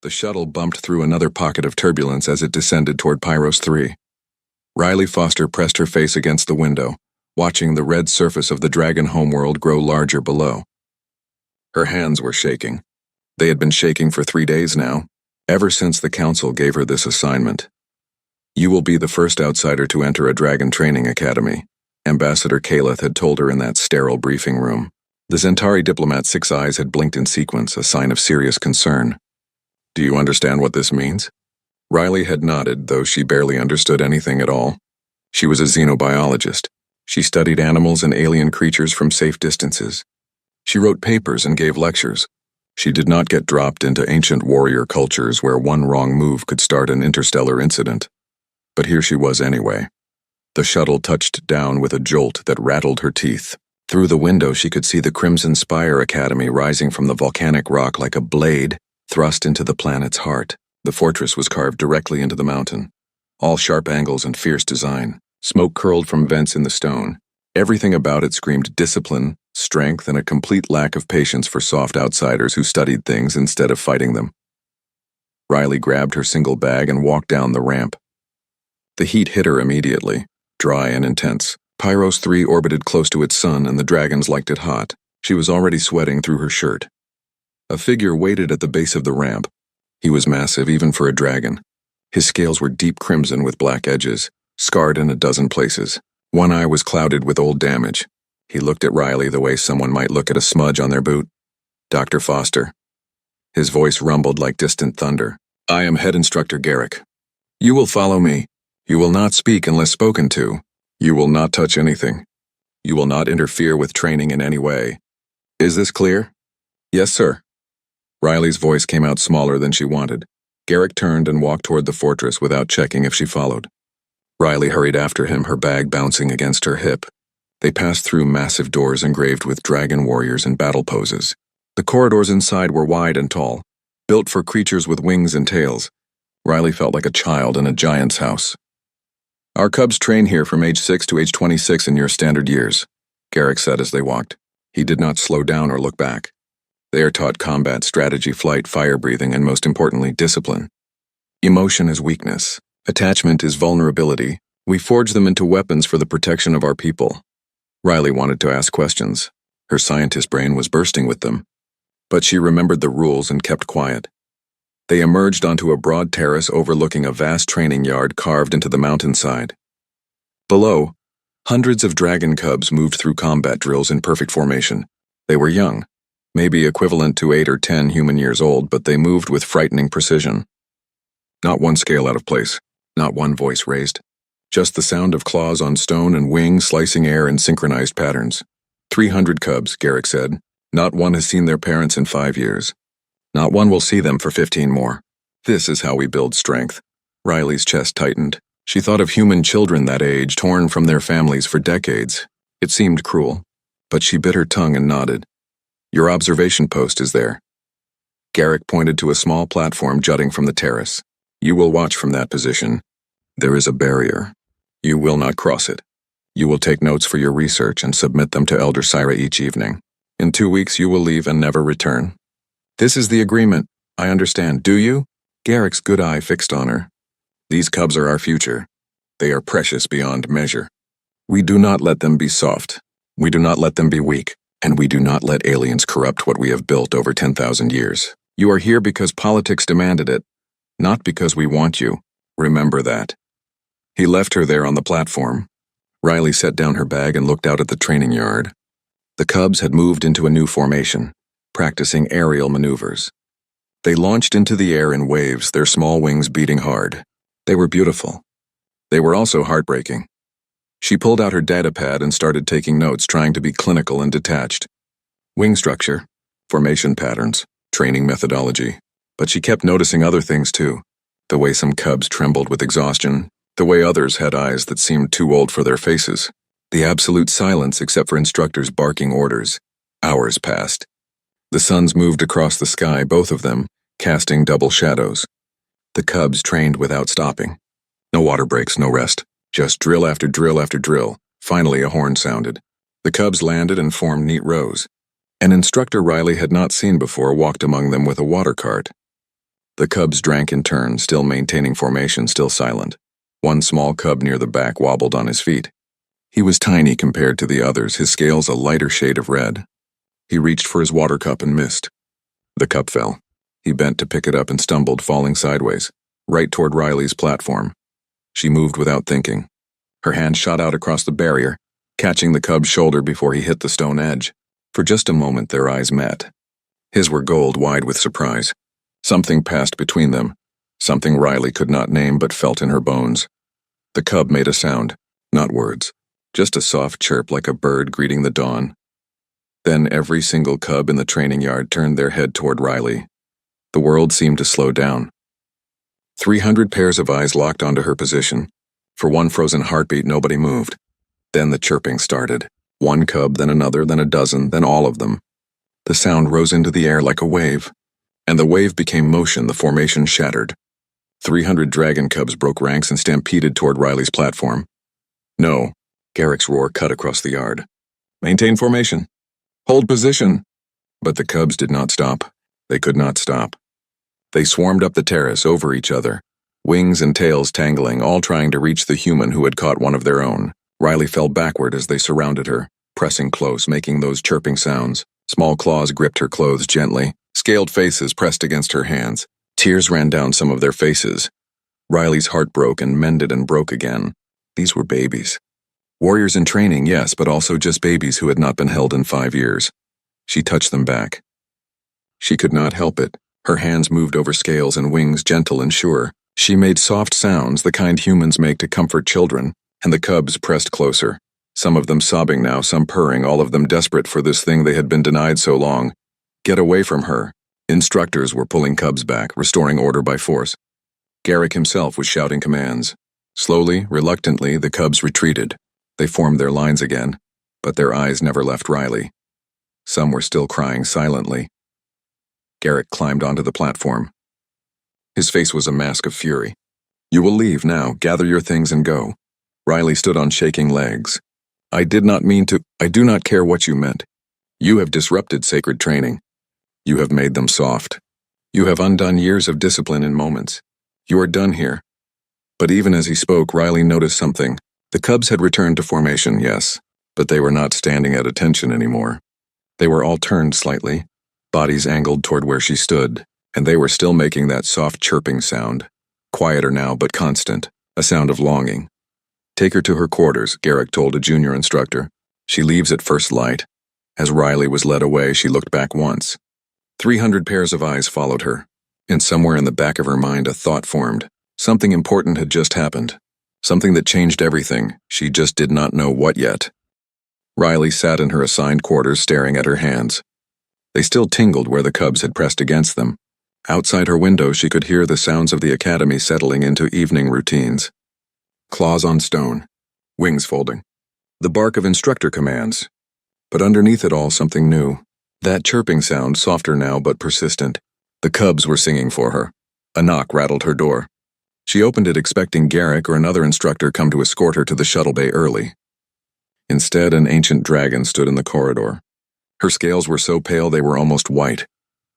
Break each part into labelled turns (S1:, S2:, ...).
S1: The shuttle bumped through another pocket of turbulence as it descended toward Pyros 3. Riley Foster pressed her face against the window, watching the red surface of the Dragon homeworld grow larger below. Her hands were shaking. They had been shaking for 3 days now, ever since the council gave her this assignment. You will be the first outsider to enter a Dragon training academy, Ambassador Kaleth had told her in that sterile briefing room. The Zentari diplomat's 6 eyes had blinked in sequence, a sign of serious concern. Do you understand what this means? Riley had nodded, though she barely understood anything at all. She was a xenobiologist. She studied animals and alien creatures from safe distances. She wrote papers and gave lectures. She did not get dropped into ancient warrior cultures where one wrong move could start an interstellar incident. But here she was anyway. The shuttle touched down with a jolt that rattled her teeth. Through the window she could see the Crimson Spire Academy rising from the volcanic rock like a blade thrust into the planet's heart. The fortress was carved directly into the mountain. All sharp angles and fierce design. Smoke curled from vents in the stone. Everything about it screamed discipline, strength, and a complete lack of patience for soft outsiders who studied things instead of fighting them. Riley grabbed her single bag and walked down the ramp. The heat hit her immediately, dry and intense. Pyros 3 orbited close to its sun and the dragons liked it hot. She was already sweating through her shirt. A figure waited at the base of the ramp. He was massive even for a dragon. His scales were deep crimson with black edges, scarred in a dozen places. One eye was clouded with old damage. He looked at Riley the way someone might look at a smudge on their boot. Dr. Foster. His voice rumbled like distant thunder. I am Head Instructor Garrick. You will follow me. You will not speak unless spoken to. You will not touch anything. You will not interfere with training in any way. Is this clear? Yes, sir. Riley's voice came out smaller than she wanted. Garrick turned and walked toward the fortress without checking if she followed. Riley hurried after him, her bag bouncing against her hip. They passed through massive doors engraved with dragon warriors in battle poses. The corridors inside were wide and tall, built for creatures with wings and tails. Riley felt like a child in a giant's house. Our cubs train here from age 6 to age 26 in your standard years, Garrick said as they walked. He did not slow down or look back. They are taught combat, strategy, flight, fire breathing, and most importantly, discipline. Emotion is weakness. Attachment is vulnerability. We forge them into weapons for the protection of our people. Riley wanted to ask questions. Her scientist brain was bursting with them. But she remembered the rules and kept quiet. They emerged onto a broad terrace overlooking a vast training yard carved into the mountainside. Below, hundreds of dragon cubs moved through combat drills in perfect formation. They were young, maybe equivalent to 8 or 10 human years old, but they moved with frightening precision. Not one scale out of place, not one voice raised. Just the sound of claws on stone and wings slicing air in synchronized patterns. 300 cubs, Garrick said. Not one has seen their parents in 5 years. Not one will see them for 15 more. This is how we build strength. Riley's chest tightened. She thought of human children that age, torn from their families for decades. It seemed cruel, but she bit her tongue and nodded. Your observation post is there. Garrick pointed to a small platform jutting from the terrace. You will watch from that position. There is a barrier. You will not cross it. You will take notes for your research and submit them to Elder Syra each evening. In 2 weeks you will leave and never return. This is the agreement. I understand. Do you? Garrick's good eye fixed on her. These cubs are our future. They are precious beyond measure. We do not let them be soft. We do not let them be weak. And we do not let aliens corrupt what we have built over 10,000 years. You are here because politics demanded it, not because we want you. Remember that. He left her there on the platform. Riley set down her bag and looked out at the training yard. The cubs had moved into a new formation, practicing aerial maneuvers. They launched into the air in waves, their small wings beating hard. They were beautiful. They were also heartbreaking. She pulled out her datapad and started taking notes, trying to be clinical and detached. Wing structure, formation patterns, training methodology. But she kept noticing other things too. The way some cubs trembled with exhaustion, the way others had eyes that seemed too old for their faces. The absolute silence except for instructors barking orders. Hours passed. The suns moved across the sky, both of them, casting double shadows. The cubs trained without stopping. No water breaks, no rest. Just drill after drill after drill. Finally, a horn sounded. The cubs landed and formed neat rows. An instructor Riley had not seen before walked among them with a water cart. The cubs drank in turn, still maintaining formation, still silent. One small cub near the back wobbled on his feet. He was tiny compared to the others, his scales a lighter shade of red. He reached for his water cup and missed. The cup fell. He bent to pick it up and stumbled, falling sideways, right toward Riley's platform. She moved without thinking. Her hand shot out across the barrier, catching the cub's shoulder before he hit the stone edge. For just a moment their eyes met. His were gold wide with surprise. Something passed between them, something Riley could not name but felt in her bones. The cub made a sound, not words, just a soft chirp like a bird greeting the dawn. Then every single cub in the training yard turned their head toward Riley. The world seemed to slow down. 300 pairs of eyes locked onto her position. For one frozen heartbeat, nobody moved. Then the chirping started. One cub, then another, then a dozen, then all of them. The sound rose into the air like a wave. And the wave became motion, the formation shattered. 300 dragon cubs broke ranks and stampeded toward Riley's platform. No, Garrick's roar cut across the yard. Maintain formation. Hold position. But the cubs did not stop. They could not stop. They swarmed up the terrace over each other, wings and tails tangling, all trying to reach the human who had caught one of their own. Riley fell backward as they surrounded her, pressing close, making those chirping sounds. Small claws gripped her clothes gently. Scaled faces pressed against her hands. Tears ran down some of their faces. Riley's heart broke and mended and broke again. These were babies. Warriors in training, yes, but also just babies who had not been held in 5 years. She touched them back. She could not help it. Her hands moved over scales and wings, gentle and sure. She made soft sounds, the kind humans make to comfort children, and the cubs pressed closer. Some of them sobbing now, some purring, all of them desperate for this thing they had been denied so long. Get away from her. Instructors were pulling cubs back, restoring order by force. Garrick himself was shouting commands. Slowly, reluctantly, the cubs retreated. They formed their lines again, but their eyes never left Riley. Some were still crying silently. Garrick climbed onto the platform. His face was a mask of fury. You will leave now. Gather your things and go. Riley stood on shaking legs. I did not mean to. I do not care what you meant. You have disrupted sacred training. You have made them soft. You have undone years of discipline in moments. You are done here. But even as he spoke, Riley noticed something. The cubs had returned to formation, yes, but they were not standing at attention anymore. They were all turned slightly, bodies angled toward where she stood, and they were still making that soft chirping sound, quieter now but constant, a sound of longing. Take her to her quarters, Garrick told a junior instructor. She leaves at first light. As Riley was led away, she looked back once. 300 pairs of eyes followed her, and somewhere in the back of her mind a thought formed. Something important had just happened. Something that changed everything. She just did not know what yet. Riley sat in her assigned quarters staring at her hands. They still tingled where the cubs had pressed against them. Outside her window she could hear the sounds of the academy settling into evening routines. Claws on stone, wings folding. The bark of instructor commands. But underneath it all something new. That chirping sound, softer now but persistent. The cubs were singing for her. A knock rattled her door. She opened it expecting Garrick or another instructor come to escort her to the shuttle bay early. Instead, an ancient dragon stood in the corridor. Her scales were so pale they were almost white,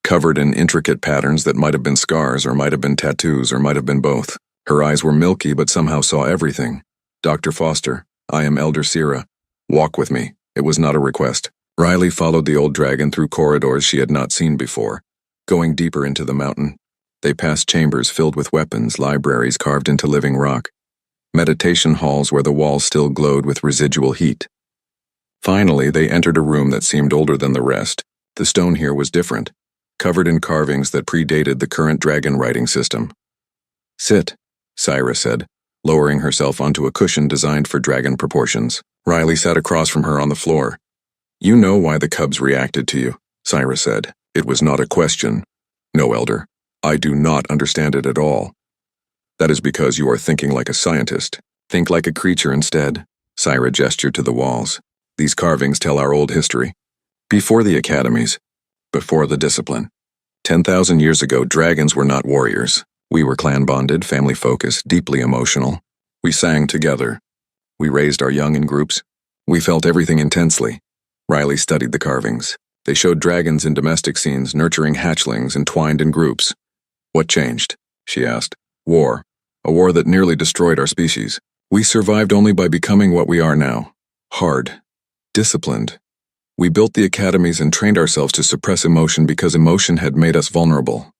S1: covered in intricate patterns that might have been scars or might have been tattoos or might have been both. Her eyes were milky but somehow saw everything. Dr. Foster, I am Elder Sierra. Walk with me. It was not a request. Riley followed the old dragon through corridors she had not seen before, going deeper into the mountain. They passed chambers filled with weapons, libraries carved into living rock, meditation halls where the walls still glowed with residual heat. Finally, they entered a room that seemed older than the rest. The stone here was different, covered in carvings that predated the current dragon writing system. Sit, Syra said, lowering herself onto a cushion designed for dragon proportions. Riley sat across from her on the floor. You know why the cubs reacted to you, Syra said. It was not a question. No, Elder. I do not understand it at all. That is because you are thinking like a scientist. Think like a creature instead. Syra gestured to the walls. These carvings tell our old history. Before the academies. Before the discipline. 10,000 years ago, dragons were not warriors. We were clan-bonded, family-focused, deeply emotional. We sang together. We raised our young in groups. We felt everything intensely. Riley studied the carvings. They showed dragons in domestic scenes, nurturing hatchlings entwined in groups. What changed? She asked. War. A war that nearly destroyed our species. We survived only by becoming what we are now. Hard. Disciplined. We built the academies and trained ourselves to suppress emotion because emotion had made us vulnerable.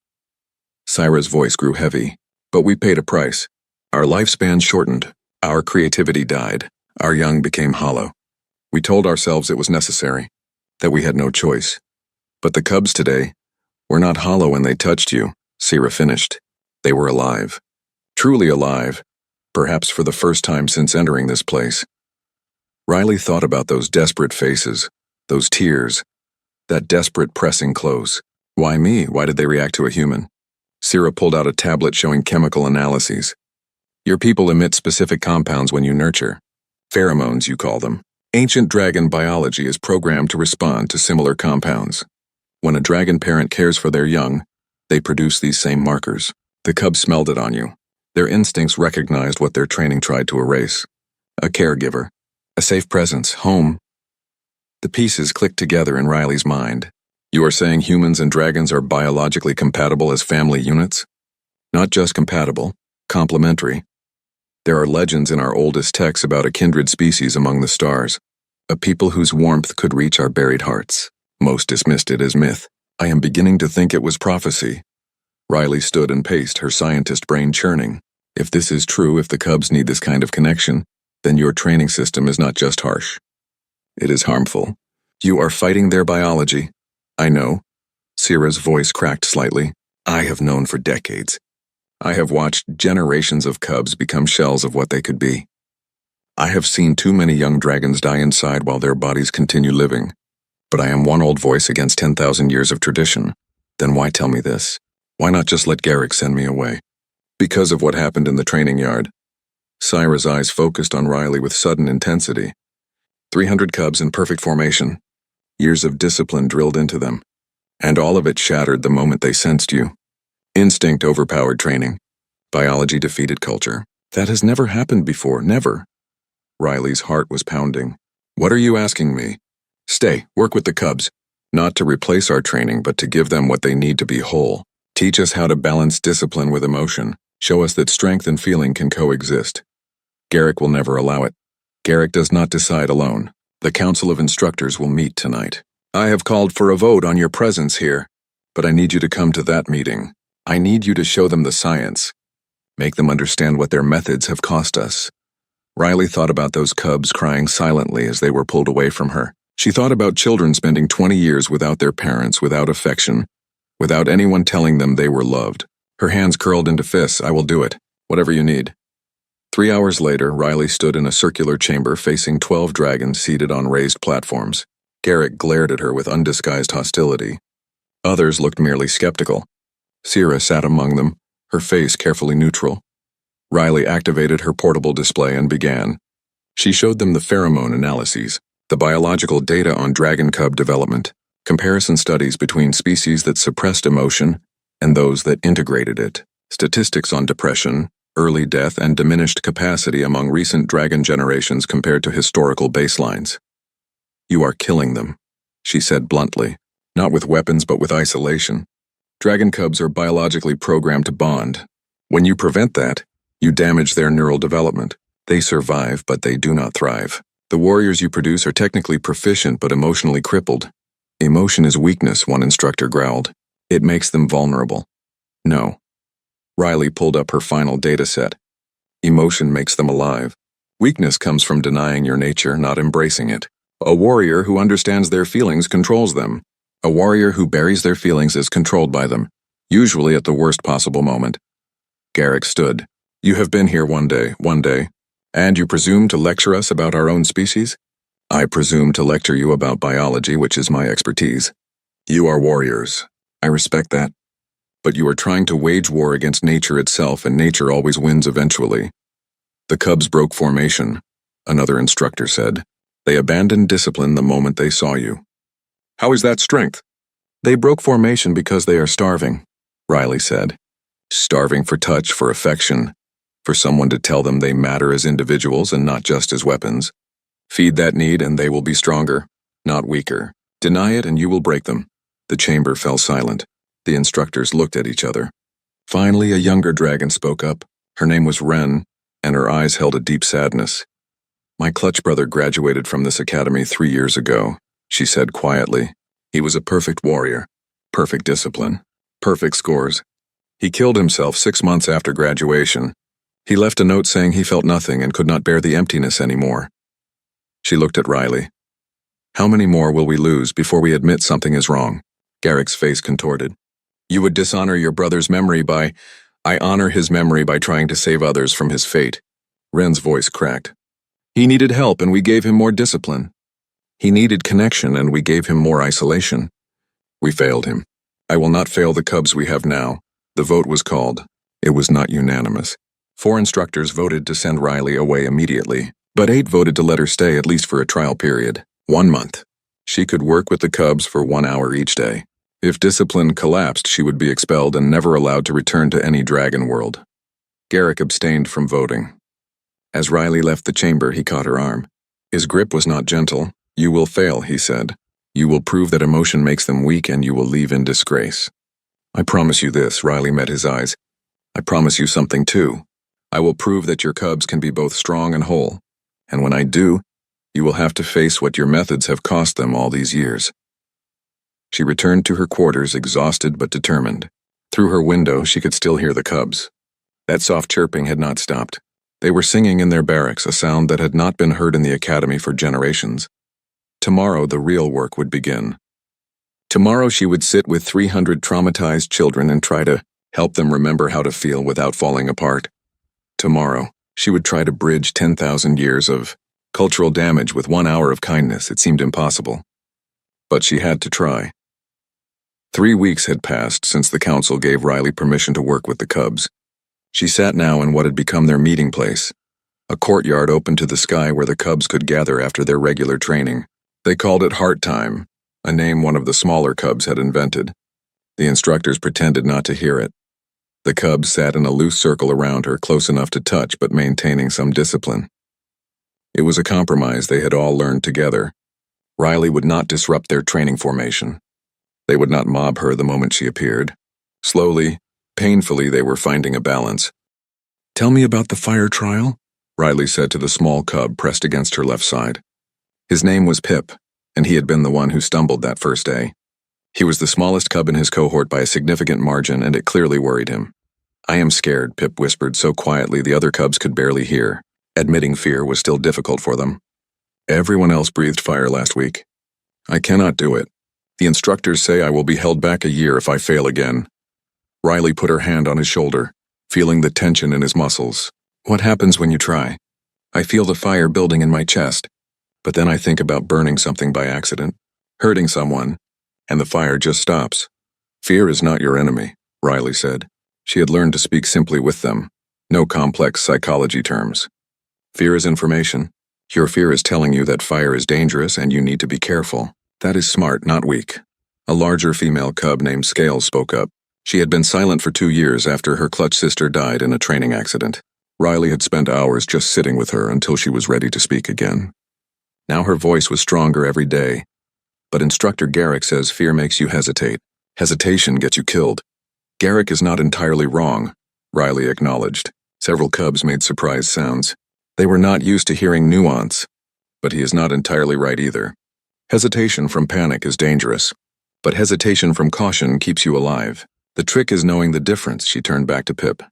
S1: Syra's voice grew heavy. But we paid a price. Our lifespan shortened. Our creativity died. Our young became hollow. We told ourselves it was necessary, that we had no choice. But the cubs today were not hollow when they touched you, Syra finished. They were alive. Truly alive, perhaps for the first time since entering this place. Riley thought about those desperate faces, those tears, that desperate pressing close. Why me? Why did they react to a human? Syra pulled out a tablet showing chemical analyses. Your people emit specific compounds when you nurture. Pheromones, you call them. Ancient dragon biology is programmed to respond to similar compounds. When a dragon parent cares for their young, they produce these same markers. The cubs smelled it on you. Their instincts recognized what their training tried to erase. A caregiver. A safe presence. Home. The pieces clicked together in Riley's mind. You are saying humans and dragons are biologically compatible as family units? Not just compatible, complementary. There are legends in our oldest texts about a kindred species among the stars, a people whose warmth could reach our buried hearts. Most dismissed it as myth. I am beginning to think it was prophecy. Riley stood and paced, her scientist brain churning. If this is true, if the cubs need this kind of connection, then your training system is not just harsh. It is harmful. You are fighting their biology. I know. Syra's voice cracked slightly. I have known for decades. I have watched generations of cubs become shells of what they could be. I have seen too many young dragons die inside while their bodies continue living. But I am one old voice against 10,000 years of tradition. Then why tell me this? Why not just let Garrick send me away? Because of what happened in the training yard. Syra's eyes focused on Riley with sudden intensity. 300 cubs in perfect formation. Years of discipline drilled into them. And all of it shattered the moment they sensed you. Instinct overpowered training. Biology defeated culture. That has never happened before, never. Riley's heart was pounding. What are you asking me? Stay, work with the cubs. Not to replace our training, but to give them what they need to be whole. Teach us how to balance discipline with emotion. Show us that strength and feeling can coexist. Garrick will never allow it. Garrick does not decide alone. The Council of Instructors will meet tonight. I have called for a vote on your presence here, but I need you to come to that meeting. I need you to show them the science. Make them understand what their methods have cost us. Riley thought about those cubs crying silently as they were pulled away from her. She thought about children spending 20 years without their parents, without affection, without anyone telling them they were loved. Her hands curled into fists. I will do it. Whatever you need. 3 hours later, Riley stood in a circular chamber facing 12 dragons seated on raised platforms. Garrick glared at her with undisguised hostility. Others looked merely skeptical. Syra sat among them, her face carefully neutral. Riley activated her portable display and began. She showed them the pheromone analyses, the biological data on dragon cub development, comparison studies between species that suppressed emotion and those that integrated it, statistics on depression, early death, and diminished capacity among recent dragon generations compared to historical baselines. You are killing them, she said bluntly, not with weapons but with isolation. Dragon cubs are biologically programmed to bond. When you prevent that, you damage their neural development. They survive, but they do not thrive. The warriors you produce are technically proficient but emotionally crippled. Emotion is weakness, one instructor growled. It makes them vulnerable. No. Riley pulled up her final data set. Emotion makes them alive. Weakness comes from denying your nature, not embracing it. A warrior who understands their feelings controls them. A warrior who buries their feelings is controlled by them, usually at the worst possible moment. Garrick stood. You have been here one day, and you presume to lecture us about our own species? I presume to lecture you about biology, which is my expertise. You are warriors. I respect that. But you are trying to wage war against nature itself, and nature always wins eventually. The cubs broke formation, another instructor said. They abandoned discipline the moment they saw you. How is that strength? They broke formation because they are starving, Riley said. Starving for touch, for affection, for someone to tell them they matter as individuals and not just as weapons. Feed that need and they will be stronger, not weaker. Deny it and you will break them. The chamber fell silent. The instructors looked at each other. Finally, a younger dragon spoke up. Her name was Wren, and her eyes held a deep sadness. My clutch brother graduated from this academy 3 years ago, she said quietly. He was a perfect warrior, perfect discipline, perfect scores. He killed himself 6 months after graduation. He left a note saying he felt nothing and could not bear the emptiness anymore. She looked at Riley. How many more will we lose before we admit something is wrong? Garrick's face contorted. You would dishonor your brother's memory by... I honor his memory by trying to save others from his fate. Wren's voice cracked. He needed help and we gave him more discipline. He needed connection and we gave him more isolation. We failed him. I will not fail the cubs we have now. The vote was called. It was not unanimous. 4 instructors voted to send Riley away immediately, but 8 voted to let her stay at least for a trial period. 1 month. She could work with the cubs for 1 hour each day. If discipline collapsed, she would be expelled and never allowed to return to any dragon world. Garrick abstained from voting. As Riley left the chamber, he caught her arm. His grip was not gentle. You will fail, he said. You will prove that emotion makes them weak and you will leave in disgrace. I promise you this, Riley met his eyes. I promise you something too. I will prove that your cubs can be both strong and whole. And when I do, you will have to face what your methods have cost them all these years. She returned to her quarters, exhausted but determined. Through her window, she could still hear the cubs. That soft chirping had not stopped. They were singing in their barracks, a sound that had not been heard in the academy for generations. Tomorrow, the real work would begin. Tomorrow, she would sit with 300 traumatized children and try to help them remember how to feel without falling apart. Tomorrow, she would try to bridge 10,000 years of cultural damage with 1 hour of kindness. It seemed impossible. But she had to try. 3 weeks had passed since the council gave Riley permission to work with the cubs. She sat now in what had become their meeting place, a courtyard open to the sky where the cubs could gather after their regular training. They called it Heart Time, a name one of the smaller cubs had invented. The instructors pretended not to hear it. The cubs sat in a loose circle around her, close enough to touch but maintaining some discipline. It was a compromise they had all learned together. Riley would not disrupt their training formation. They would not mob her the moment she appeared. Slowly, painfully, they were finding a balance. Tell me about the fire trial, Riley said to the small cub pressed against her left side. His name was Pip, and he had been the one who stumbled that first day. He was the smallest cub in his cohort by a significant margin, and it clearly worried him. I am scared, Pip whispered so quietly the other cubs could barely hear. Admitting fear was still difficult for them. Everyone else breathed fire last week. I cannot do it. The instructors say I will be held back a year if I fail again. Riley put her hand on his shoulder, feeling the tension in his muscles. What happens when you try? I feel the fire building in my chest, but then I think about burning something by accident, hurting someone, and the fire just stops. Fear is not your enemy, Riley said. She had learned to speak simply with them, no complex psychology terms. Fear is information. Your fear is telling you that fire is dangerous and you need to be careful. That is smart, not weak. A larger female cub named Scales spoke up. She had been silent for 2 years after her clutch sister died in a training accident. Riley had spent hours just sitting with her until she was ready to speak again. Now her voice was stronger every day. But Instructor Garrick says fear makes you hesitate. Hesitation gets you killed. Garrick is not entirely wrong, Riley acknowledged. Several cubs made surprised sounds. They were not used to hearing nuance. But he is not entirely right either. Hesitation from panic is dangerous. But hesitation from caution keeps you alive. The trick is knowing the difference, she turned back to Pip.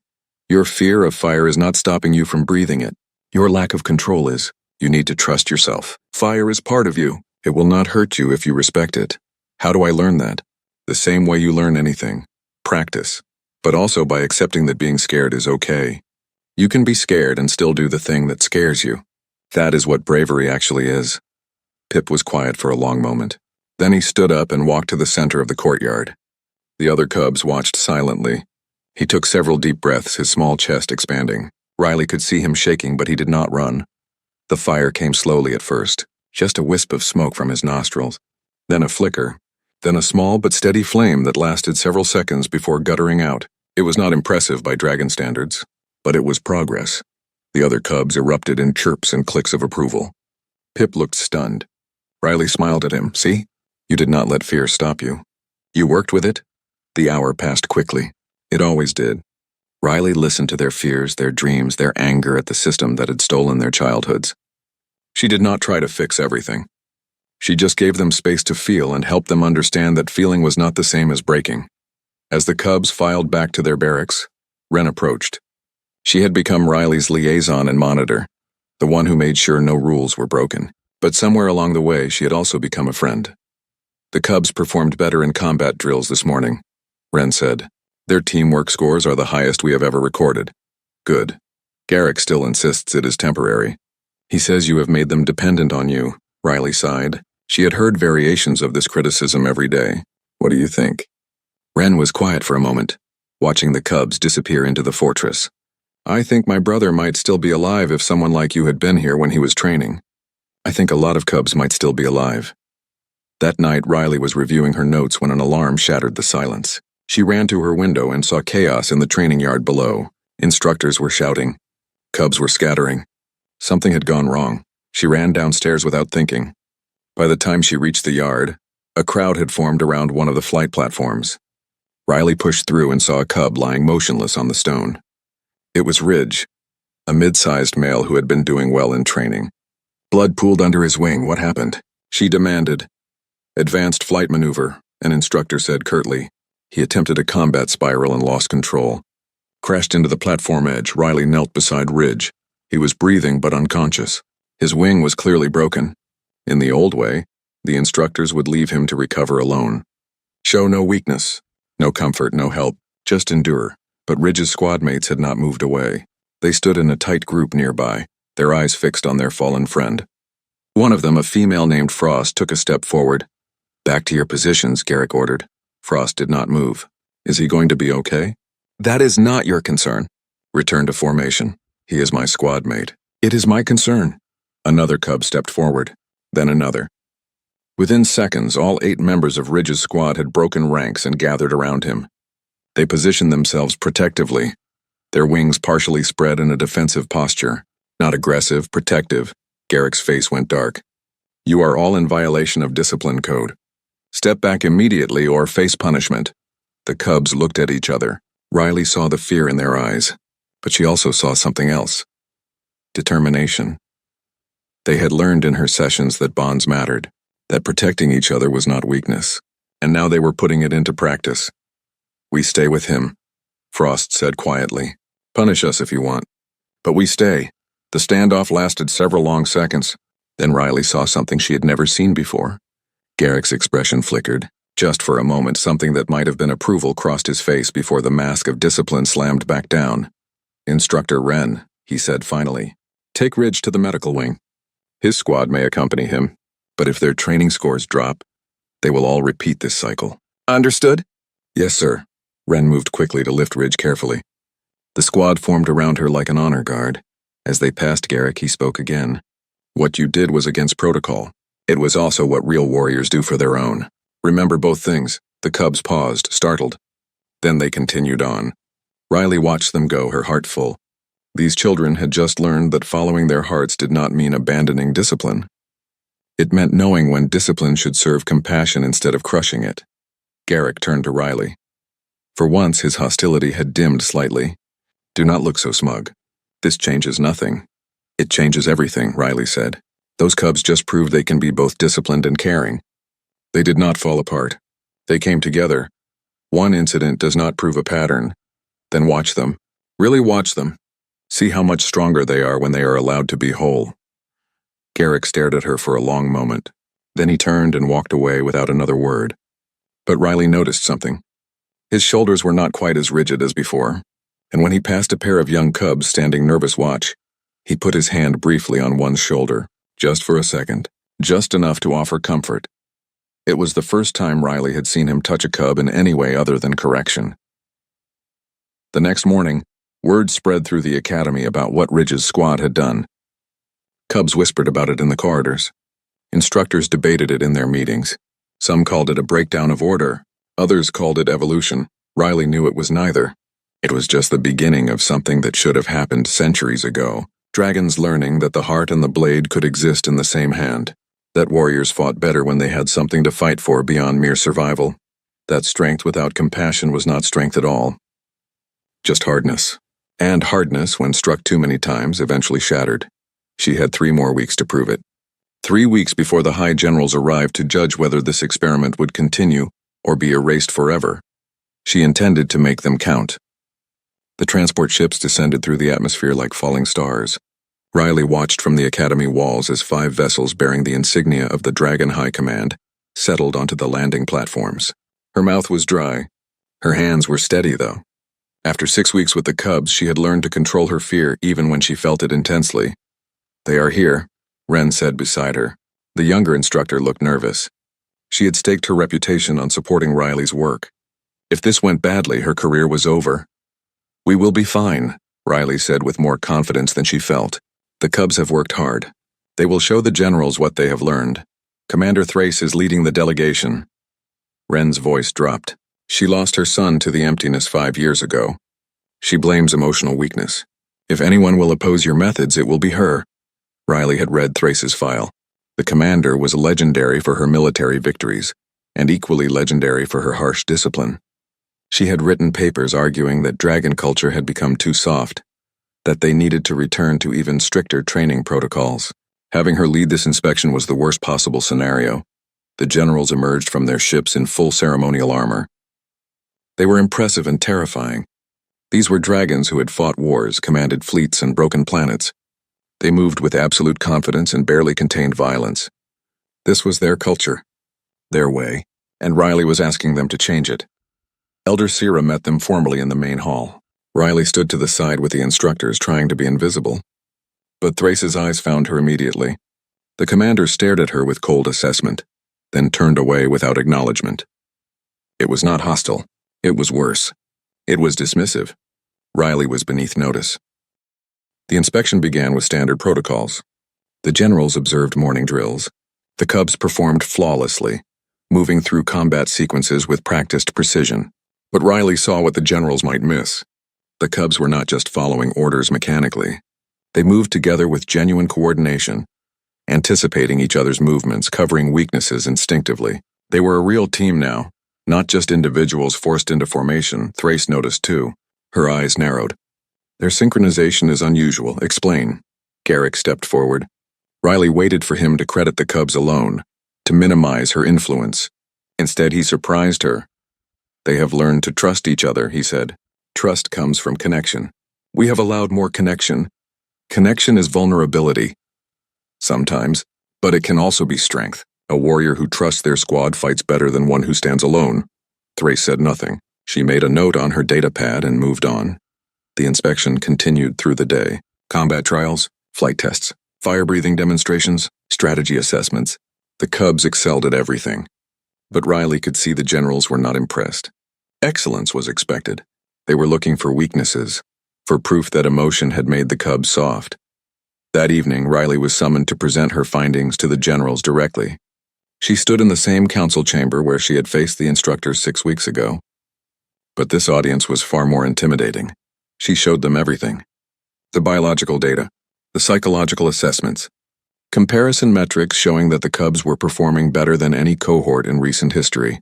S1: Your fear of fire is not stopping you from breathing it. Your lack of control is. You need to trust yourself. Fire is part of you. It will not hurt you if you respect it. How do I learn that? The same way you learn anything. Practice. But also by accepting that being scared is okay. You can be scared and still do the thing that scares you. That is what bravery actually is. Pip was quiet for a long moment. Then he stood up and walked to the center of the courtyard. The other cubs watched silently. He took several deep breaths, his small chest expanding. Riley could see him shaking, but he did not run. The fire came slowly at first, just a wisp of smoke from his nostrils, then a flicker, then a small but steady flame that lasted several seconds before guttering out. It was not impressive by dragon standards, but it was progress. The other cubs erupted in chirps and clicks of approval. Pip looked stunned. Riley smiled at him. See? You did not let fear stop you. You worked with it? The hour passed quickly. It always did. Riley listened to their fears, their dreams, their anger at the system that had stolen their childhoods. She did not try to fix everything. She just gave them space to feel and helped them understand that feeling was not the same as breaking. As the cubs filed back to their barracks, Wren approached. She had become Riley's liaison and monitor, the one who made sure no rules were broken. But somewhere along the way, she had also become a friend. The cubs performed better in combat drills this morning, Wren said. Their teamwork scores are the highest we have ever recorded. Good. Garrick still insists it is temporary. He says you have made them dependent on you, Riley sighed. She had heard variations of this criticism every day. What do you think? Wren was quiet for a moment, watching the cubs disappear into the fortress. I think my brother might still be alive if someone like you had been here when he was training. I think a lot of cubs might still be alive. That night, Riley was reviewing her notes when an alarm shattered the silence. She ran to her window and saw chaos in the training yard below. Instructors were shouting. Cubs were scattering. Something had gone wrong. She ran downstairs without thinking. By the time she reached the yard, a crowd had formed around one of the flight platforms. Riley pushed through and saw a cub lying motionless on the stone. It was Ridge, a mid-sized male who had been doing well in training. Blood pooled under his wing. What happened? She demanded. Advanced flight maneuver, an instructor said curtly. He attempted a combat spiral and lost control. Crashed into the platform edge. Riley knelt beside Ridge. He was breathing but unconscious. His wing was clearly broken. In the old way, the instructors would leave him to recover alone. Show no weakness, no comfort, no help, just endure. But Ridge's squad mates had not moved away. They stood in a tight group nearby, their eyes fixed on their fallen friend. One of them, a female named Frost, took a step forward. Back to your positions, Garrick ordered. Frost did not move. Is he going to be okay? That is not your concern. Return to formation. He is my squad mate. It is my concern. Another cub stepped forward, then another. Within seconds, all 8 members of Ridge's squad had broken ranks and gathered around him. They positioned themselves protectively, their wings partially spread in a defensive posture. Not aggressive, protective. Garrick's face went dark. You are all in violation of discipline code. Step back immediately or face punishment. The cubs looked at each other. Riley saw the fear in their eyes, but she also saw something else. Determination. They had learned in her sessions that bonds mattered, that protecting each other was not weakness, and now they were putting it into practice. We stay with him, Frost said quietly. Punish us if you want. But we stay. The standoff lasted several long seconds. Then Riley saw something she had never seen before. Garrick's expression flickered. Just for a moment, something that might have been approval crossed his face before the mask of discipline slammed back down. Instructor Wren, he said finally, take Ridge to the medical wing. His squad may accompany him, but if their training scores drop, they will all repeat this cycle. Understood? Yes, sir. Wren moved quickly to lift Ridge carefully. The squad formed around her like an honor guard. As they passed Garrick, he spoke again. What you did was against protocol. It was also what real warriors do for their own. Remember both things. The cubs paused, startled. Then they continued on. Riley watched them go, her heart full. These children had just learned that following their hearts did not mean abandoning discipline. It meant knowing when discipline should serve compassion instead of crushing it. Garrick turned to Riley. For once, his hostility had dimmed slightly. Do not look so smug. This changes nothing. It changes everything, Riley said. Those cubs just proved they can be both disciplined and caring. They did not fall apart. They came together. One incident does not prove a pattern. Then watch them. Really watch them. See how much stronger they are when they are allowed to be whole. Garrick stared at her for a long moment. Then he turned and walked away without another word. But Riley noticed something. His shoulders were not quite as rigid as before, and when he passed a pair of young cubs standing nervous watch, he put his hand briefly on one's shoulder, just for a second, just enough to offer comfort. It was the first time Riley had seen him touch a cub in any way other than correction. The next morning, word spread through the academy about what Ridge's squad had done. Cubs whispered about it in the corridors. Instructors debated it in their meetings. Some called it a breakdown of order. Others called it evolution. Riley knew it was neither. It was just the beginning of something that should have happened centuries ago. Dragons learning that the heart and the blade could exist in the same hand. That warriors fought better when they had something to fight for beyond mere survival. That strength without compassion was not strength at all. just hardness. And hardness, when struck too many times, eventually shattered. She had 3 more weeks to prove it. 3 weeks before the high generals arrived to judge whether this experiment would continue or be erased forever. She intended to make them count. The transport ships descended through the atmosphere like falling stars. Riley watched from the academy walls as 5 vessels bearing the insignia of the Dragon High Command settled onto the landing platforms. Her mouth was dry. Her hands were steady, though. After 6 weeks with the Cubs, she had learned to control her fear even when she felt it intensely. "They are here," Wren said beside her. The younger instructor looked nervous. She had staked her reputation on supporting Riley's work. If this went badly, her career was over. "We will be fine," Riley said with more confidence than she felt. "The Cubs have worked hard. They will show the generals what they have learned. Commander Thrace is leading the delegation." Wren's voice dropped. She lost her son to the emptiness 5 years ago. She blames emotional weakness. "If anyone will oppose your methods, it will be her." Riley had read Thrace's file. The commander was legendary for her military victories, and equally legendary for her harsh discipline. She had written papers arguing that dragon culture had become too soft, that they needed to return to even stricter training protocols. Having her lead this inspection was the worst possible scenario. The generals emerged from their ships in full ceremonial armor. They were impressive and terrifying. These were dragons who had fought wars, commanded fleets, and broken planets. They moved with absolute confidence and barely contained violence. This was their culture, their way, and Riley was asking them to change it. Elder Sira met them formally in the main hall. Riley stood to the side with the instructors, trying to be invisible. But Thrace's eyes found her immediately. The commander stared at her with cold assessment, then turned away without acknowledgement. It was not hostile. It was worse. It was dismissive. Riley was beneath notice. The inspection began with standard protocols. The generals observed morning drills. The Cubs performed flawlessly, moving through combat sequences with practiced precision. But Riley saw what the generals might miss. The Cubs were not just following orders mechanically. They moved together with genuine coordination, anticipating each other's movements, covering weaknesses instinctively. They were a real team now, not just individuals forced into formation. Thrace noticed too. Her eyes narrowed. "Their synchronization is unusual. Explain." Garrick stepped forward. Riley waited for him to credit the Cubs alone, to minimize her influence. Instead, he surprised her. "They have learned to trust each other," he said. "Trust comes from connection. We have allowed more connection. Connection is vulnerability. Sometimes, but it can also be strength. A warrior who trusts their squad fights better than one who stands alone." Thrace said nothing. She made a note on her data pad and moved on. The inspection continued through the day. Combat trials, flight tests, fire-breathing demonstrations, strategy assessments. The Cubs excelled at everything. But Riley could see the generals were not impressed. Excellence was expected. They were looking for weaknesses, for proof that emotion had made the Cubs soft. That evening, Riley was summoned to present her findings to the generals directly. She stood in the same council chamber where she had faced the instructors 6 weeks ago. But this audience was far more intimidating. She showed them everything. The biological data, the psychological assessments, comparison metrics showing that the Cubs were performing better than any cohort in recent history.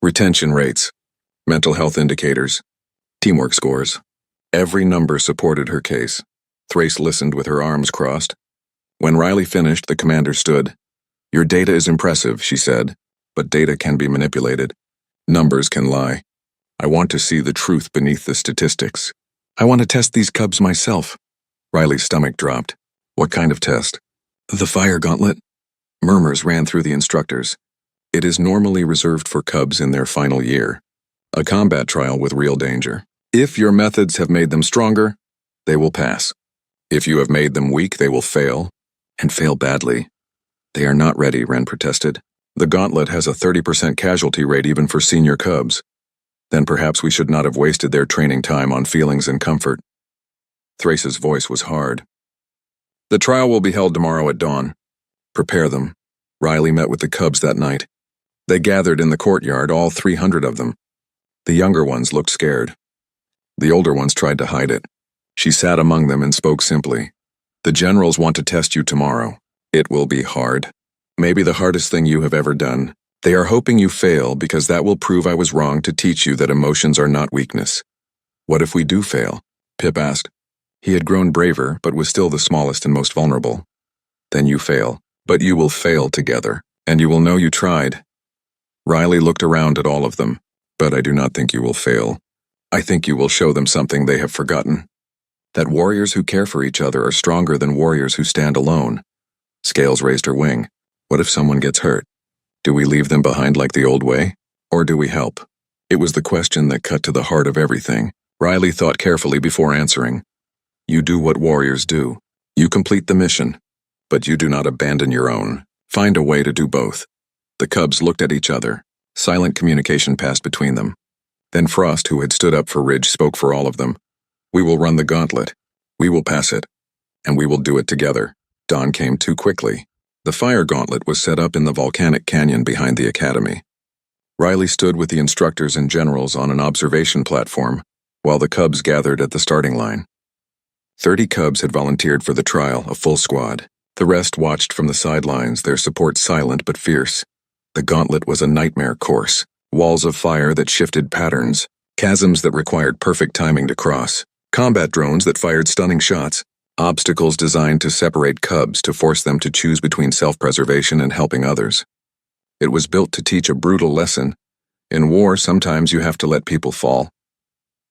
S1: Retention rates, mental health indicators, teamwork scores. Every number supported her case. Thrace listened with her arms crossed. When Riley finished, the commander stood. "Your data is impressive," she said, "but data can be manipulated. Numbers can lie. I want to see the truth beneath the statistics. I want to test these Cubs myself." Riley's stomach dropped. "What kind of test?" "The fire gauntlet." Murmurs ran through the instructors. "It is normally reserved for Cubs in their final year. A combat trial with real danger. If your methods have made them stronger, they will pass. If you have made them weak, they will fail, and fail badly." "They are not ready," Wren protested. "The gauntlet has a 30% casualty rate even for senior Cubs. Then perhaps we should not have wasted their training time on feelings and comfort." Thrace's voice was hard. "The trial will be held tomorrow at dawn. Prepare them." Riley met with the Cubs that night. They gathered in the courtyard, all 300 of them. The younger ones looked scared. The older ones tried to hide it. She sat among them and spoke simply. "The generals want to test you tomorrow. It will be hard. Maybe the hardest thing you have ever done. They are hoping you fail because that will prove I was wrong to teach you that emotions are not weakness. What if we do fail? Pip asked. He had grown braver, but was still the smallest and most vulnerable. Then you fail, but you will fail together, and you will know you tried. Riley looked around at all of them. But I do not think you will fail. I think you will show them something they have forgotten. That warriors who care for each other are stronger than warriors who stand alone. Scales raised her wing. What if someone gets hurt? Do we leave them behind like the old way? Or do we help? It was the question that cut to the heart of everything. Riley thought carefully before answering. You do what warriors do. You complete the mission. But you do not abandon your own. Find a way to do both. The cubs looked at each other. Silent communication passed between them. Then Frost, who had stood up for Ridge, spoke for all of them. We will run the gauntlet. We will pass it. And we will do it together. Dawn came too quickly. The fire gauntlet was set up in the volcanic canyon behind the academy. Riley stood with the instructors and generals on an observation platform, while the cubs gathered at the starting line. 30 cubs had volunteered for the trial, a full squad. The rest watched from the sidelines, their support silent but fierce. The gauntlet was a nightmare course. Walls of fire that shifted patterns, chasms that required perfect timing to cross, combat drones that fired stunning shots, obstacles designed to separate cubs to force them to choose between self-preservation and helping others. It was built to teach a brutal lesson. In war, sometimes you have to let people fall.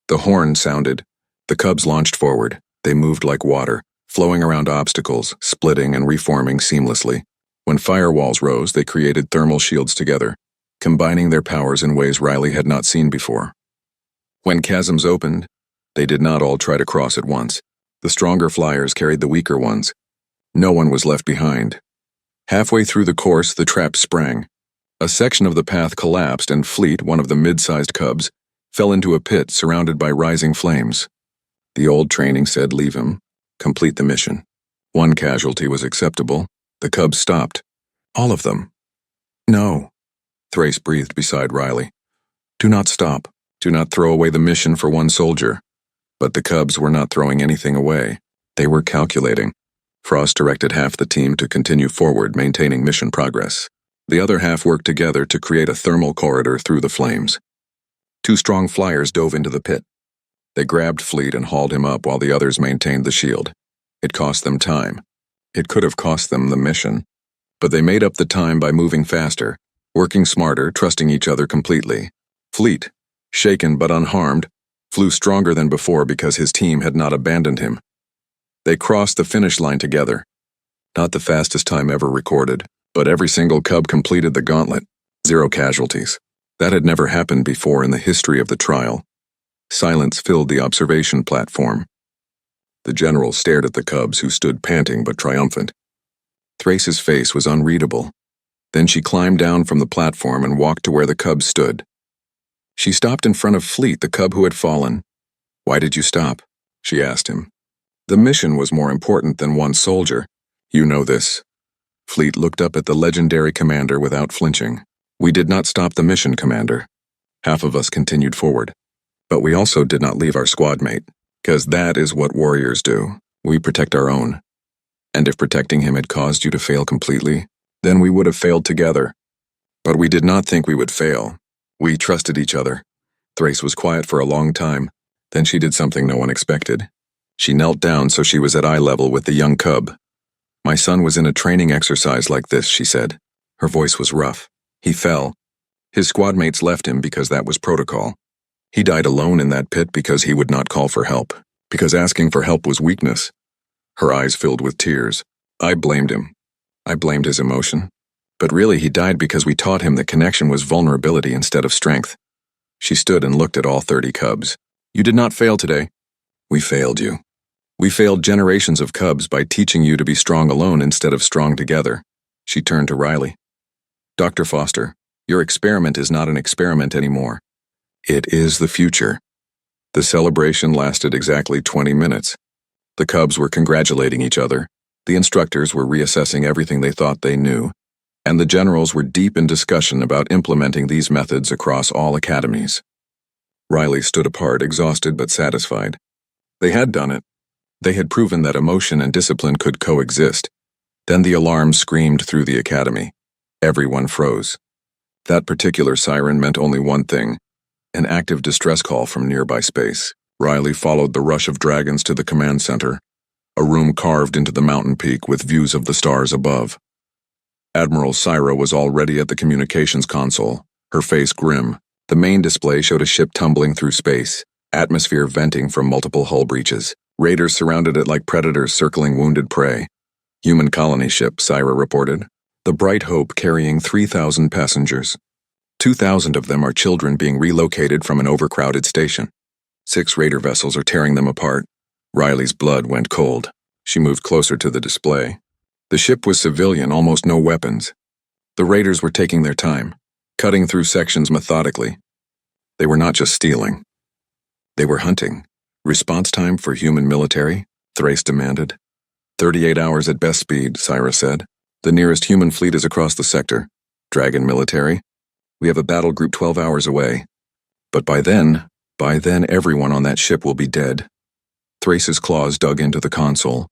S1: The horn sounded. The cubs launched forward. They moved like water, flowing around obstacles, splitting and reforming seamlessly. When firewalls rose, they created thermal shields together, combining their powers in ways Riley had not seen before. When chasms opened, they did not all try to cross at once. The stronger flyers carried the weaker ones. No one was left behind. Halfway through the course, the trap sprang. A section of the path collapsed and Fleet, one of the mid-sized cubs, fell into a pit surrounded by rising flames. The old training said leave him, complete the mission. One casualty was acceptable. The cubs stopped. All of them. No. Thrace breathed beside Riley. Do not stop. Do not throw away the mission for one soldier. But the cubs were not throwing anything away. They were calculating. Frost directed half the team to continue forward, maintaining mission progress. The other half worked together to create a thermal corridor through the flames. 2 strong flyers dove into the pit. They grabbed Fleet and hauled him up while the others maintained the shield. It cost them time. It could have cost them the mission. But they made up the time by moving faster, working smarter, trusting each other completely. Fleet, shaken but unharmed, flew stronger than before because his team had not abandoned him. They crossed the finish line together. Not the fastest time ever recorded, but every single cub completed the gauntlet. 0 casualties. That had never happened before in the history of the trial. Silence filled the observation platform. The general stared at the cubs, who stood panting but triumphant. Thrace's face was unreadable. Then she climbed down from the platform and walked to where the cubs stood. She stopped in front of Fleet, the cub who had fallen. Why did you stop? She asked him. The mission was more important than one soldier. You know this. Fleet looked up at the legendary commander without flinching. We did not stop the mission, Commander. Half of us continued forward. But we also did not leave our squad mate. Because that is what warriors do. We protect our own. And if protecting him had caused you to fail completely, then we would have failed together. But we did not think we would fail. We trusted each other. Thrace was quiet for a long time. Then she did something no one expected. She knelt down so she was at eye level with the young cub. My son was in a training exercise like this, she said. Her voice was rough. He fell. His squad mates left him because that was protocol. He died alone in that pit because he would not call for help, because asking for help was weakness. Her eyes filled with tears. I blamed him. I blamed his emotion. But really, he died because we taught him that connection was vulnerability instead of strength. She stood and looked at all 30 cubs. You did not fail today. We failed you. We failed generations of cubs by teaching you to be strong alone instead of strong together. She turned to Riley. Dr. Foster, your experiment is not an experiment anymore. It is the future. The celebration lasted exactly 20 minutes. The cubs were congratulating each other. The instructors were reassessing everything they thought they knew. And the generals were deep in discussion about implementing these methods across all academies. Riley stood apart, exhausted but satisfied. They had done it. They had proven that emotion and discipline could coexist. Then the alarm screamed through the academy. Everyone froze. That particular siren meant only one thing: an active distress call from nearby space. Riley followed the rush of dragons to the command center, a room carved into the mountain peak with views of the stars above. Admiral Syra was already at the communications console, her face grim. The main display showed a ship tumbling through space, atmosphere venting from multiple hull breaches. Raiders surrounded it like predators circling wounded prey. Human colony ship, Syra reported. The Bright Hope carrying 3,000 passengers. 2,000 of them are children being relocated from an overcrowded station. 6 raider vessels are tearing them apart. Riley's blood went cold. She moved closer to the display. The ship was civilian, almost no weapons. The raiders were taking their time, cutting through sections methodically. They were not just stealing. They were hunting. Response time for human military? Thrace demanded. 38 hours at best speed, Syra said. The nearest human fleet is across the sector. Dragon military? We have a battle group 12 hours away. But by then everyone on that ship will be dead. Thrace's claws dug into the console.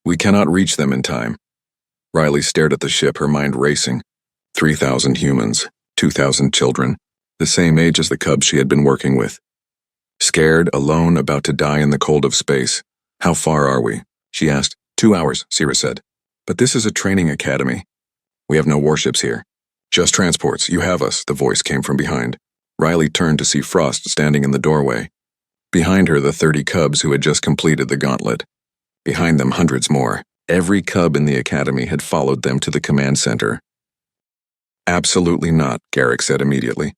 S1: We cannot reach them in time. Riley stared at the ship, her mind racing. 3,000 humans, 2,000 children, the same age as the cubs she had been working with. Scared, alone, about to die in the cold of space. How far are we? She asked. 2 hours, Syra said. But this is a training academy. We have no warships here. Just transports, you have us, the voice came from behind. Riley turned to see Frost standing in the doorway. Behind her, the 30 cubs who had just completed the gauntlet. Behind them, hundreds more. Every cub in the academy had followed them to the command center. Absolutely not, Garrick said immediately.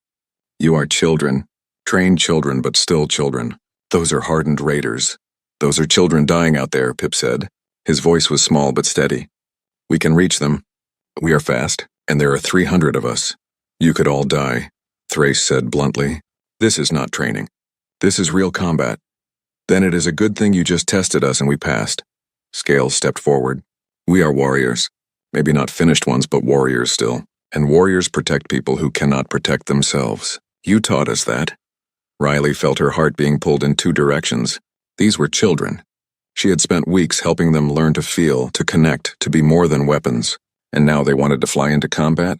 S1: You are children. Trained children, but still children. Those are hardened raiders. Those are children dying out there, Pip said. His voice was small but steady. We can reach them. We are fast, and there are 300 of us. You could all die, Thrace said bluntly. This is not training. This is real combat. Then it is a good thing you just tested us and we passed. Scales stepped forward. We are warriors. Maybe not finished ones, but warriors still. And warriors protect people who cannot protect themselves. You taught us that. Riley felt her heart being pulled in 2 directions. These were children. She had spent weeks helping them learn to feel, to connect, to be more than weapons. And now they wanted to fly into combat?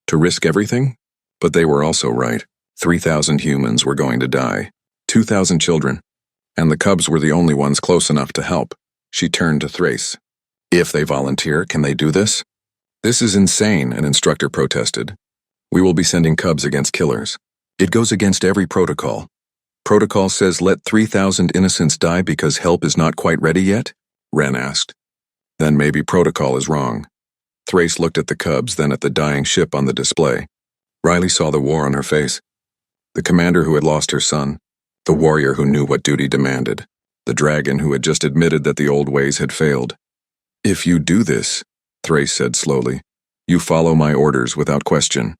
S1: To risk everything? But they were also right. 3,000 humans were going to die. 2,000 children. And the cubs were the only ones close enough to help. She turned to Thrace. If they volunteer, can they do this? This is insane, an instructor protested. We will be sending cubs against killers. It goes against every protocol. Protocol says let 3,000 innocents die because help is not quite ready yet? Wren asked. Then maybe protocol is wrong. Thrace looked at the cubs, then at the dying ship on the display. Riley saw the war on her face. The commander who had lost her son. The warrior who knew what duty demanded. The dragon who had just admitted that the old ways had failed. If you do this, Thrace said slowly, you follow my orders without question.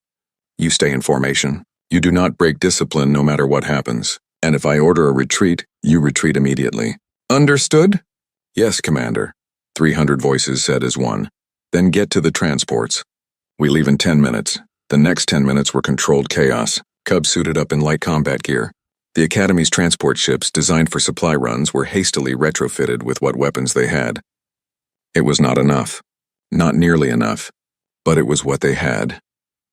S1: You stay in formation. You do not break discipline no matter what happens. And if I order a retreat, you retreat immediately. Understood? Yes, Commander, 300 voices said as one. Then get to the transports. We leave in 10 minutes. The next 10 minutes were controlled chaos. Cubs suited up in light combat gear. The Academy's transport ships, designed for supply runs, were hastily retrofitted with what weapons they had. It was not enough. Not nearly enough. But it was what they had.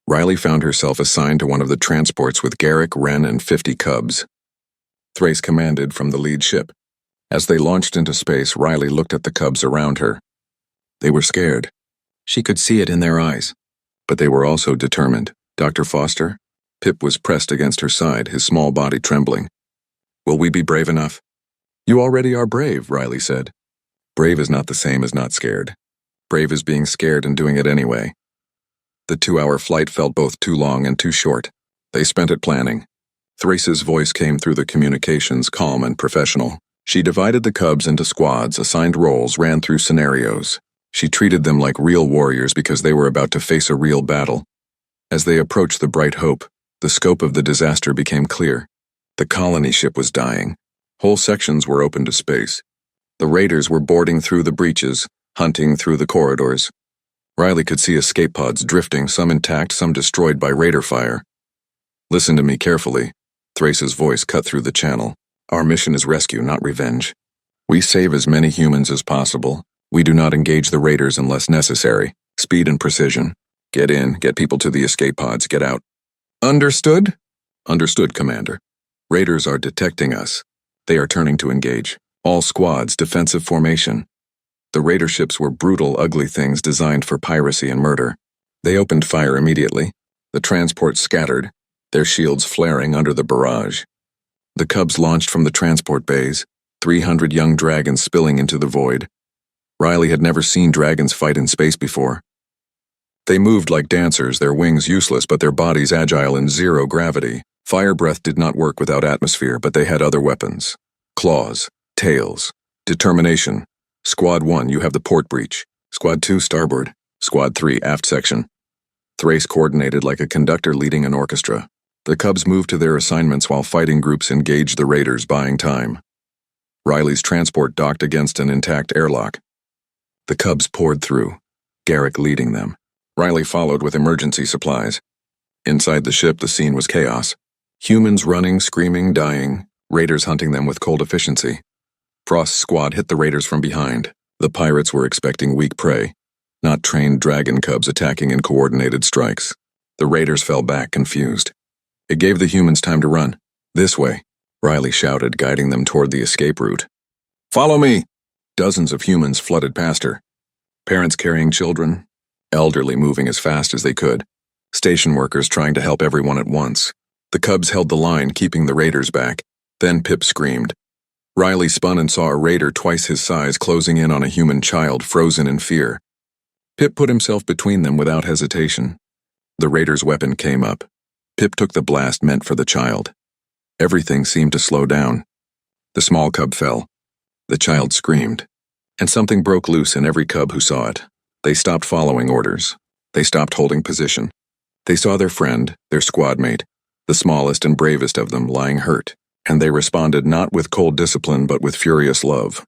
S1: Riley found herself assigned to one of the transports with Garrick, Wren, and 50 cubs. Thrace commanded from the lead ship. As they launched into space, Riley looked at the cubs around her. They were scared. She could see it in their eyes. But they were also determined. Dr. Foster? Pip was pressed against her side, his small body trembling. Will we be brave enough? You already are brave, Riley said. Brave is not the same as not scared. Brave is being scared and doing it anyway. The 2-hour flight felt both too long and too short. They spent it planning. Thrace's voice came through the communications, calm and professional. She divided the cubs into squads, assigned roles, ran through scenarios. She treated them like real warriors because they were about to face a real battle. As they approached the Bright Hope, the scope of the disaster became clear. The colony ship was dying. Whole sections were open to space. The raiders were boarding through the breaches, hunting through the corridors. Riley could see escape pods drifting, some intact, some destroyed by raider fire. Listen to me carefully. Thrace's voice cut through the channel. Our mission is rescue, not revenge. We save as many humans as possible. We do not engage the raiders unless necessary. Speed and precision. Get in, get people to the escape pods, get out. Understood? Understood, Commander. Raiders are detecting us. They are turning to engage. All squads, defensive formation. The raider ships were brutal, ugly things designed for piracy and murder. They opened fire immediately. The transport scattered, their shields flaring under the barrage. The cubs launched from the transport bays, 300 young dragons spilling into the void. Riley had never seen dragons fight in space before. They moved like dancers, their wings useless but their bodies agile in zero gravity. Fire breath did not work without atmosphere, but they had other weapons. Claws, tails, determination. Squad 1, you have the port breach. Squad 2, starboard. Squad 3, aft section. Thrace coordinated like a conductor leading an orchestra. The cubs moved to their assignments while fighting groups engaged the raiders, buying time. Riley's transport docked against an intact airlock. The cubs poured through, Garrick leading them. Riley followed with emergency supplies. Inside the ship, the scene was chaos. Humans running, screaming, dying, raiders hunting them with cold efficiency. Frost's squad hit the raiders from behind. The pirates were expecting weak prey, not trained dragon cubs attacking in coordinated strikes. The raiders fell back, confused. It gave the humans time to run. This way, Riley shouted, guiding them toward the escape route. Follow me! Dozens of humans flooded past her. Parents carrying children, elderly moving as fast as they could, station workers trying to help everyone at once. The cubs held the line, keeping the raiders back. Then Pip screamed. Riley spun and saw a raider twice his size closing in on a human child, frozen in fear. Pip put himself between them without hesitation. The raider's weapon came up. Pip took the blast meant for the child. Everything seemed to slow down. The small cub fell. The child screamed. And something broke loose in every cub who saw it. They stopped following orders. They stopped holding position. They saw their friend, their squad mate, the smallest and bravest of them, lying hurt, and they responded not with cold discipline but with furious love.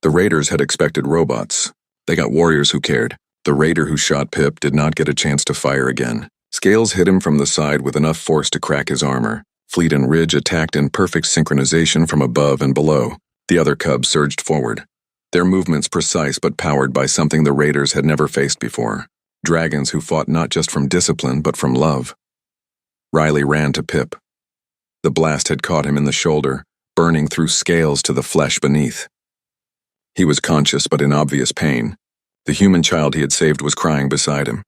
S1: The raiders had expected robots. They got warriors who cared. The raider who shot Pip did not get a chance to fire again. Scales hit him from the side with enough force to crack his armor. Fleet and Ridge attacked in perfect synchronization from above and below. The other cubs surged forward, their movements precise but powered by something the raiders had never faced before. Dragons who fought not just from discipline but from love. Riley ran to Pip. The blast had caught him in the shoulder, burning through scales to the flesh beneath. He was conscious but in obvious pain. The human child he had saved was crying beside him.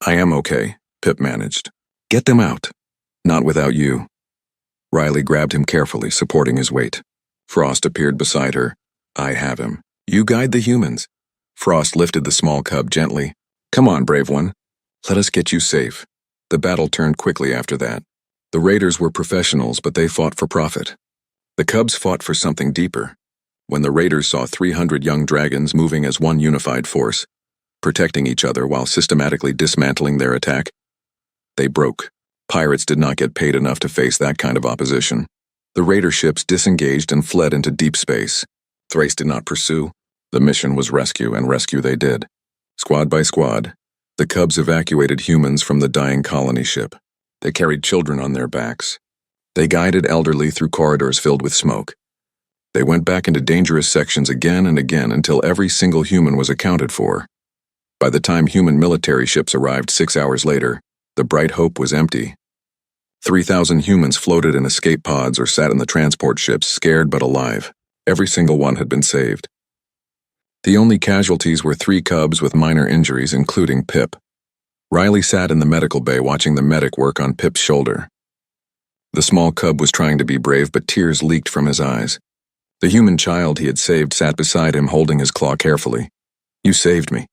S1: I am okay, Pip managed. Get them out. Not without you. Riley grabbed him carefully, supporting his weight. Frost appeared beside her. I have him. You guide the humans. Frost lifted the small cub gently. Come on, brave one. Let us get you safe. The battle turned quickly after that. The raiders were professionals, but they fought for profit. The cubs fought for something deeper. When the raiders saw 300 young dragons moving as one unified force, protecting each other while systematically dismantling their attack, they broke. Pirates did not get paid enough to face that kind of opposition. The raider ships disengaged and fled into deep space. Thrace did not pursue. The mission was rescue, and rescue they did. Squad by squad, the cubs evacuated humans from the dying colony ship. They carried children on their backs. They guided elderly through corridors filled with smoke. They went back into dangerous sections again and again until every single human was accounted for. By the time human military ships arrived 6 hours later, the Bright Hope was empty. 3,000 humans floated in escape pods or sat in the transport ships, scared but alive. Every single one had been saved. The only casualties were 3 cubs with minor injuries, including Pip. Riley sat in the medical bay watching the medic work on Pip's shoulder. The small cub was trying to be brave, but tears leaked from his eyes. The human child he had saved sat beside him, holding his claw carefully. You saved me,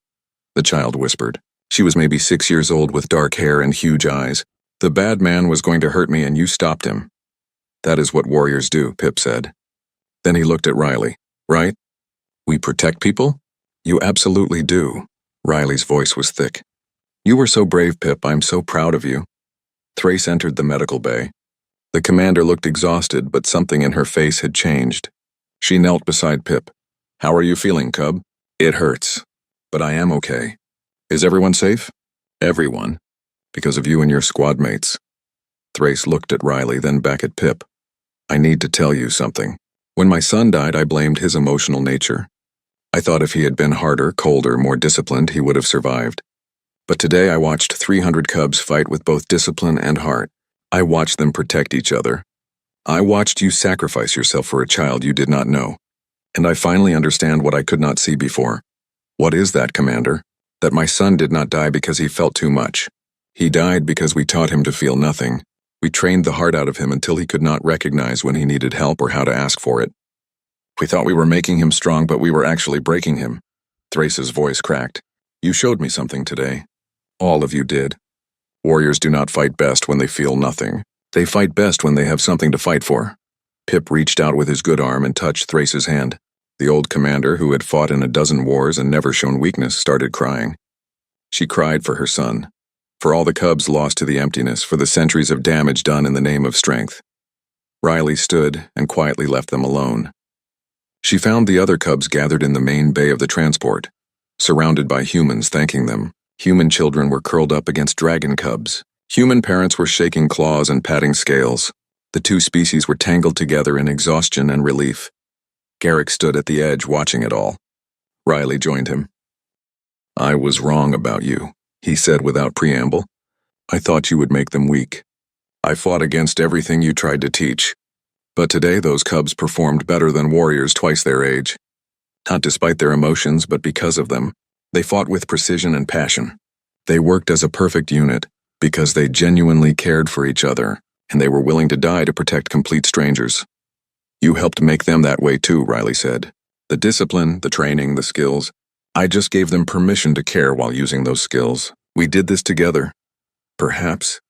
S1: the child whispered. She was maybe 6 years old with dark hair and huge eyes. The bad man was going to hurt me and you stopped him. That is what warriors do, Pip said. Then he looked at Riley. Right? We protect people? You absolutely do. Riley's voice was thick. You were so brave, Pip. I'm so proud of you. Thrace entered the medical bay. The commander looked exhausted, but something in her face had changed. She knelt beside Pip. How are you feeling, cub? It hurts, but I am okay. Is everyone safe? Everyone. Because of you and your squad mates. Thrace looked at Riley, then back at Pip. I need to tell you something. When my son died, I blamed his emotional nature. I thought if he had been harder, colder, more disciplined, he would have survived. But today I watched 300 cubs fight with both discipline and heart. I watched them protect each other. I watched you sacrifice yourself for a child you did not know. And I finally understand what I could not see before. What is that, Commander? That my son did not die because he felt too much. He died because we taught him to feel nothing. We trained the heart out of him until he could not recognize when he needed help or how to ask for it. We thought we were making him strong, but we were actually breaking him. Thrace's voice cracked. You showed me something today. All of you did. Warriors do not fight best when they feel nothing. They fight best when they have something to fight for. Pip reached out with his good arm and touched Thrace's hand. The old commander, who had fought in a dozen wars and never shown weakness, started crying. She cried for her son, for all the cubs lost to the emptiness, for the centuries of damage done in the name of strength. Riley stood and quietly left them alone. She found the other cubs gathered in the main bay of the transport, surrounded by humans thanking them. Human children were curled up against dragon cubs. Human parents were shaking claws and patting scales. The two species were tangled together in exhaustion and relief. Garrick stood at the edge watching it all. Riley joined him. I was wrong about you, he said without preamble. I thought you would make them weak. I fought against everything you tried to teach. But today those cubs performed better than warriors twice their age. Not despite their emotions, but because of them. They fought with precision and passion. They worked as a perfect unit because they genuinely cared for each other, and they were willing to die to protect complete strangers. You helped make them that way too, Riley said. The discipline, the training, the skills. I just gave them permission to care while using those skills. We did this together. Perhaps.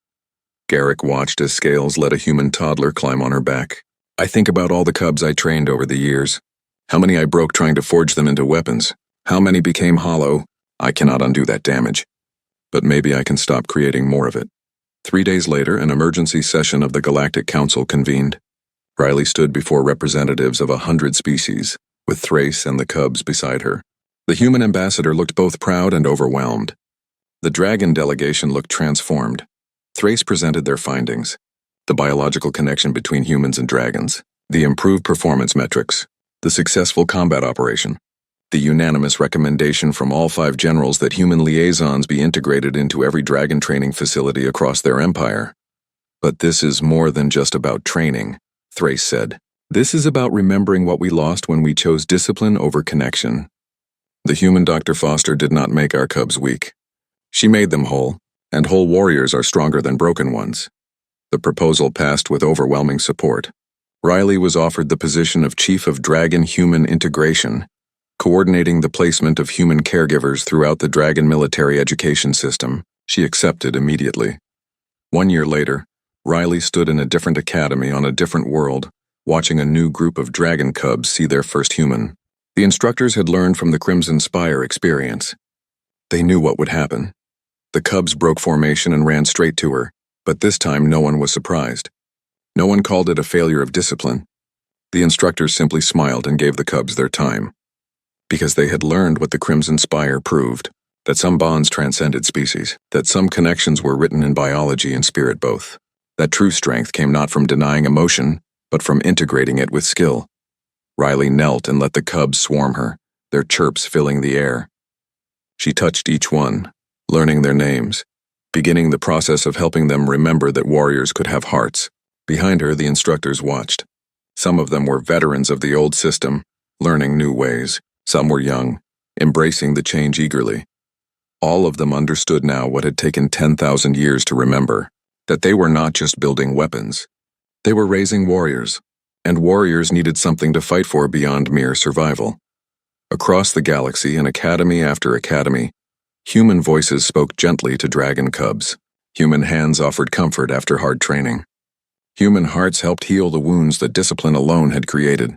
S1: Garrick watched as Scales let a human toddler climb on her back. I think about all the cubs I trained over the years. How many I broke trying to forge them into weapons. How many became hollow. I cannot undo that damage. But maybe I can stop creating more of it. 3 days later, an emergency session of the Galactic Council convened. Riley stood before representatives of 100 species, with Thrace and the cubs beside her. The human ambassador looked both proud and overwhelmed. The dragon delegation looked transformed. Thrace presented their findings: the biological connection between humans and dragons, the improved performance metrics, the successful combat operation, the unanimous recommendation from all 5 generals that human liaisons be integrated into every dragon training facility across their empire. But this is more than just about training, Thrace said. This is about remembering what we lost when we chose discipline over connection. The human Dr. Foster did not make our cubs weak. She made them whole, and whole warriors are stronger than broken ones. The proposal passed with overwhelming support. Riley was offered the position of Chief of Dragon-Human Integration, coordinating the placement of human caregivers throughout the dragon military education system. She accepted immediately. 1 year later, Riley stood in a different academy on a different world, watching a new group of dragon cubs see their first human. The instructors had learned from the Crimson Spire experience. They knew what would happen. The cubs broke formation and ran straight to her, but this time no one was surprised. No one called it a failure of discipline. The instructors simply smiled and gave the cubs their time. Because they had learned what the Crimson Spire proved, that some bonds transcended species, that some connections were written in biology and spirit both, that true strength came not from denying emotion, but from integrating it with skill. Riley knelt and let the cubs swarm her, their chirps filling the air. She touched each one, learning their names, beginning the process of helping them remember that warriors could have hearts. Behind her, the instructors watched. Some of them were veterans of the old system, learning new ways. Some were young, embracing the change eagerly. All of them understood now what had taken 10,000 years to remember, that they were not just building weapons. They were raising warriors, and warriors needed something to fight for beyond mere survival. Across the galaxy, in academy after academy, human voices spoke gently to dragon cubs. Human hands offered comfort after hard training. Human hearts helped heal the wounds that discipline alone had created.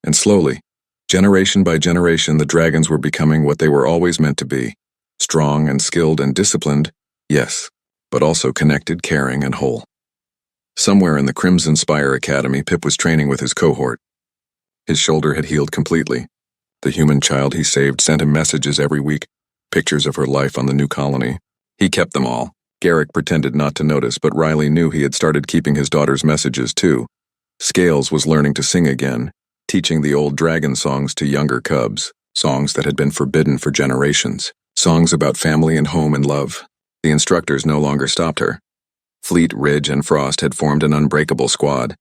S1: And slowly, generation by generation, the dragons were becoming what they were always meant to be: strong and skilled and disciplined, yes, but also connected, caring, and whole. Somewhere in the Crimson Spire Academy, Pip was training with his cohort. His shoulder had healed completely. The human child he saved sent him messages every week, pictures of her life on the new colony. He kept them all. Garrick pretended not to notice, but Riley knew he had started keeping his daughter's messages too. Scales was learning to sing again, teaching the old dragon songs to younger cubs, songs that had been forbidden for generations, songs about family and home and love. The instructors no longer stopped her. Fleet, Ridge, and Frost had formed an unbreakable squad.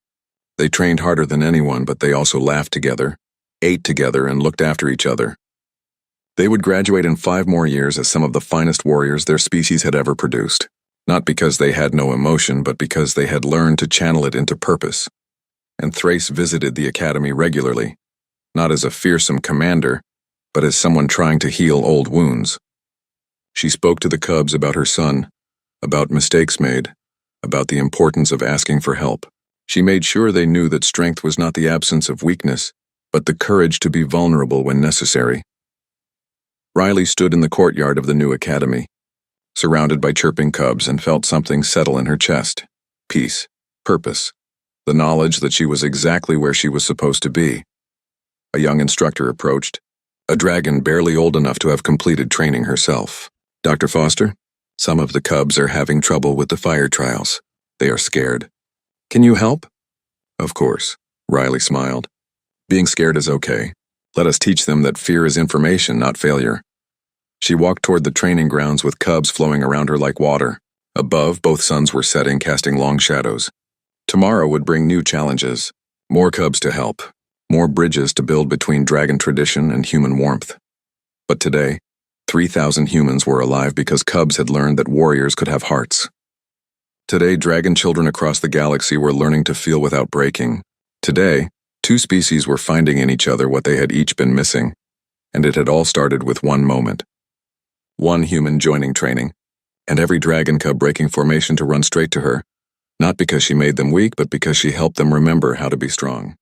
S1: They trained harder than anyone, but they also laughed together, ate together, and looked after each other. They would graduate in 5 more years as some of the finest warriors their species had ever produced, not because they had no emotion, but because they had learned to channel it into purpose. And Thrace visited the academy regularly, not as a fearsome commander, but as someone trying to heal old wounds. She spoke to the cubs about her son, about mistakes made, about the importance of asking for help. She made sure they knew that strength was not the absence of weakness, but the courage to be vulnerable when necessary. Riley stood in the courtyard of the new academy, surrounded by chirping cubs, and felt something settle in her chest. Peace, purpose, the knowledge that she was exactly where she was supposed to be. A young instructor approached, a dragon barely old enough to have completed training herself. "Dr. Foster, some of the cubs are having trouble with the fire trials. They are scared. Can you help?" "Of course," Riley smiled. "Being scared is okay. Let us teach them that fear is information, not failure." She walked toward the training grounds with cubs flowing around her like water. Above, both suns were setting, casting long shadows. Tomorrow would bring new challenges, more cubs to help, more bridges to build between dragon tradition and human warmth. But today, 3,000 humans were alive because cubs had learned that warriors could have hearts. Today, dragon children across the galaxy were learning to feel without breaking. Today, 2 species were finding in each other what they had each been missing, and it had all started with one moment. One human joining training, and every dragon cub breaking formation to run straight to her, not because she made them weak, but because she helped them remember how to be strong.